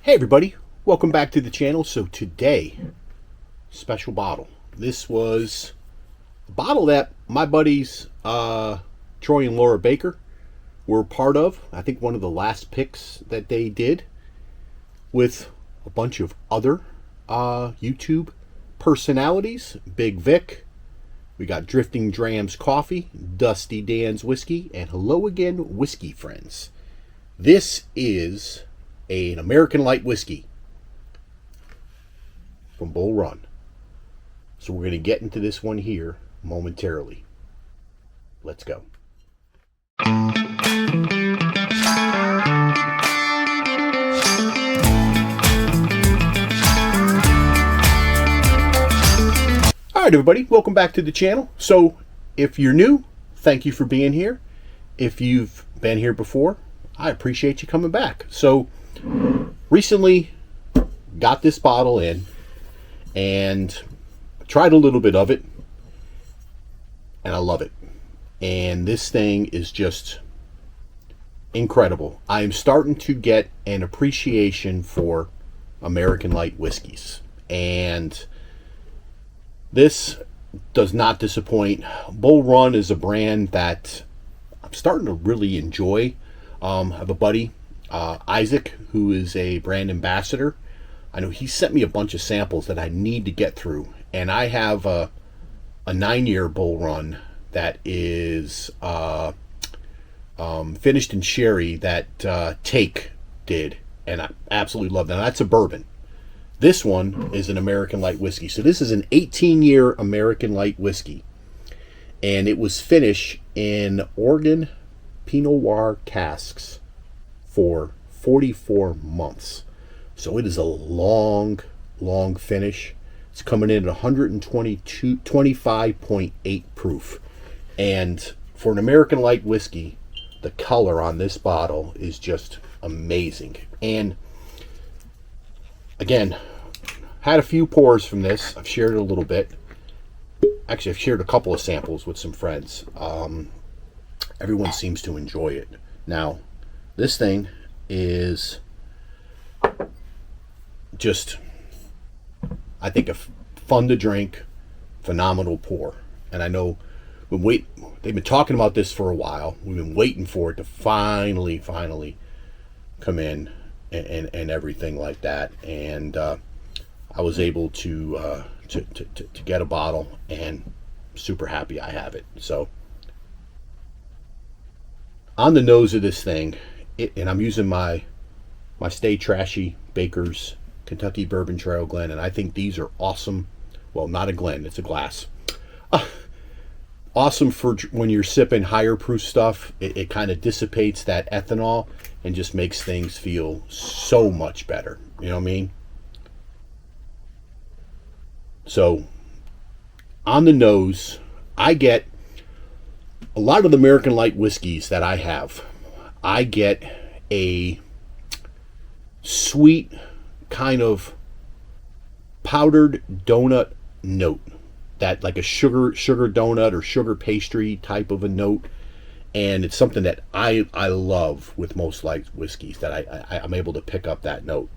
Hey everybody, welcome back to the channel. So today, special bottle. This was a bottle that my buddies Troy and Laura Baker were part of. I think one of the last picks that they did with a bunch of other YouTube personalities. Big Vic, we got Drifting Drams Coffee, Dusty Dan's Whiskey, and Hello Again Whiskey Friends. This is an American light whiskey from Bull Run. So we're going to get into this one here momentarily. Let's go. Alright everybody, welcome back to the channel. So if you're new, thank you for being here. If you've been here before, I appreciate you coming back. So recently got this bottle in and tried a little bit of it, and I love it. And this thing is just incredible. I am starting to get an appreciation for American light whiskeys, and this does not disappoint. Bull Run is a brand that I'm starting to really enjoy. I have a buddy, Isaac, who is a brand ambassador. I know he sent me a bunch of samples that I need to get through, and I have a 9-year Bull Run that is finished in sherry that Take did, and I absolutely love that. Now, that's a bourbon. This one is an American light whiskey. So this is an 18-year American light whiskey, and it was finished in Oregon Pinot Noir casks for 44 months. So it is a long finish. It's coming in at 125.8 proof. And for an American light whiskey, the color on this bottle is just amazing. And again, had a few pours from this. I've shared it a little bit. Actually, I've shared a couple of samples with some friends. Everyone seems to enjoy it. Now, this thing is just, I think, a fun to drink, phenomenal pour. And I know they've been talking about this for a while. We've been waiting for it to finally come in and everything like that. And I was able to get a bottle, and super happy I have it. So on the nose of this thing, and I'm using my Stay Trashy Baker's Kentucky Bourbon Trail Glen, and I think these are awesome. Well, not a Glen, it's a glass. Awesome for when you're sipping higher proof stuff. It kind of dissipates that ethanol and just makes things feel so much better. You know what I mean? So on the nose, I get a lot of the American light whiskeys that I have. I get a sweet kind of powdered donut note, that like a sugar donut or sugar pastry type of a note. And it's something that I love with most light whiskeys, that I'm able to pick up that note.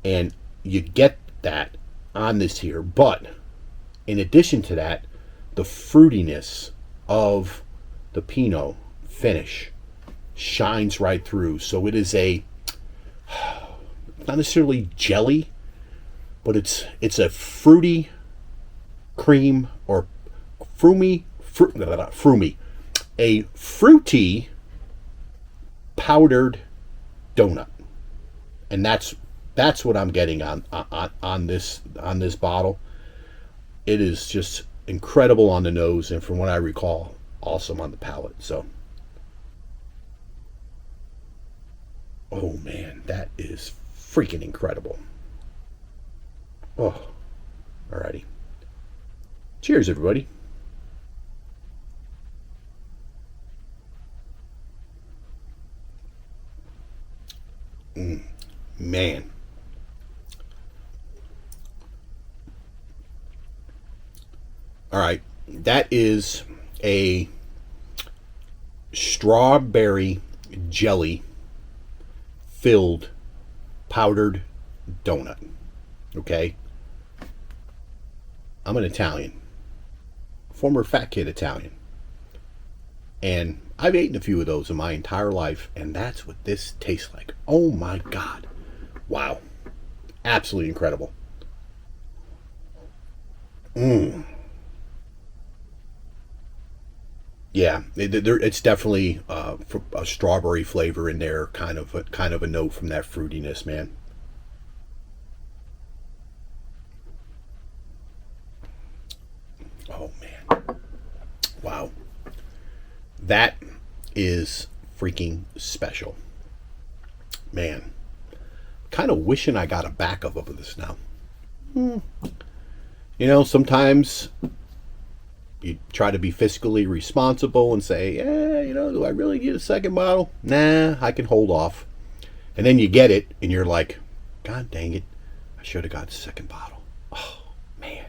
And you get that on this here, but in addition to that, the fruitiness of the Pinot finish shines right through. So it is not necessarily jelly, but it's a fruity cream, or fruity powdered donut. And that's what I'm getting on this bottle. It is just incredible on the nose, and from what I recall, awesome on the palate. So, oh man, that is freaking incredible. Oh, alrighty. Cheers, everybody. Man. All right, that is a strawberry jelly filled powdered donut. Okay? I'm an Italian. Former fat kid Italian. And I've eaten a few of those in my entire life, and that's what this tastes like. Oh my God. Wow. Absolutely incredible. Yeah, it's definitely a strawberry flavor in there, kind of a note from that fruitiness, man. Oh man. Wow. That is freaking special. Man. Kind of wishing I got a backup of this now. You know, sometimes you try to be fiscally responsible and say, yeah, you know, do I really need a second bottle? Nah, I can hold off. And then you get it and you're like, God dang it, I should have got a second bottle. Oh, man.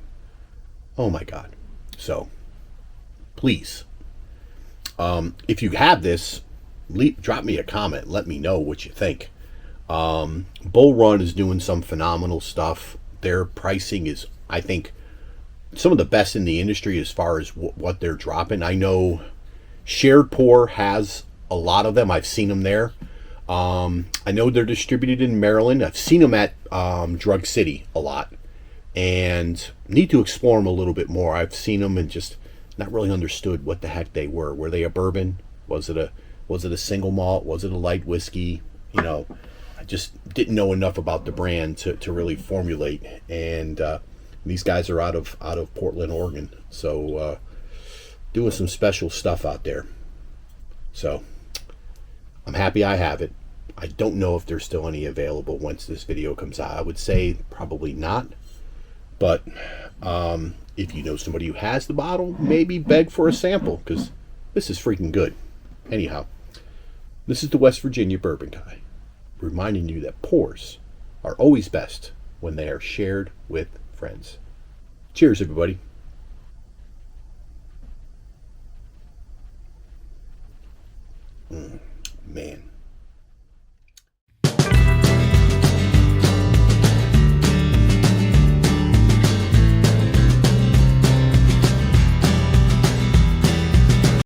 Oh, my God. So, please, if you have this, drop me a comment. Let me know what you think. Bull Run is doing some phenomenal stuff. Their pricing is, I think, some of the best in the industry as far as what they're dropping. I know Shared Pour has a lot of them. I've seen them there. I know they're distributed in Maryland. I've seen them at Drug City a lot, and need to explore them a little bit more. I've seen them and just not really understood what the heck they were. Were they a bourbon? Was it a single malt? Was it a light whiskey? You know, I just didn't know enough about the brand to really formulate. And these guys are out of Portland, Oregon, so doing some special stuff out there. So I'm happy I have it. I don't know if there's still any available once this video comes out. I would say probably not, but if you know somebody who has the bottle, maybe beg for a sample, because this is freaking good. Anyhow, this is the West Virginia Bourbon Guy, reminding you that pours are always best when they are shared with friends. Cheers, everybody. Man.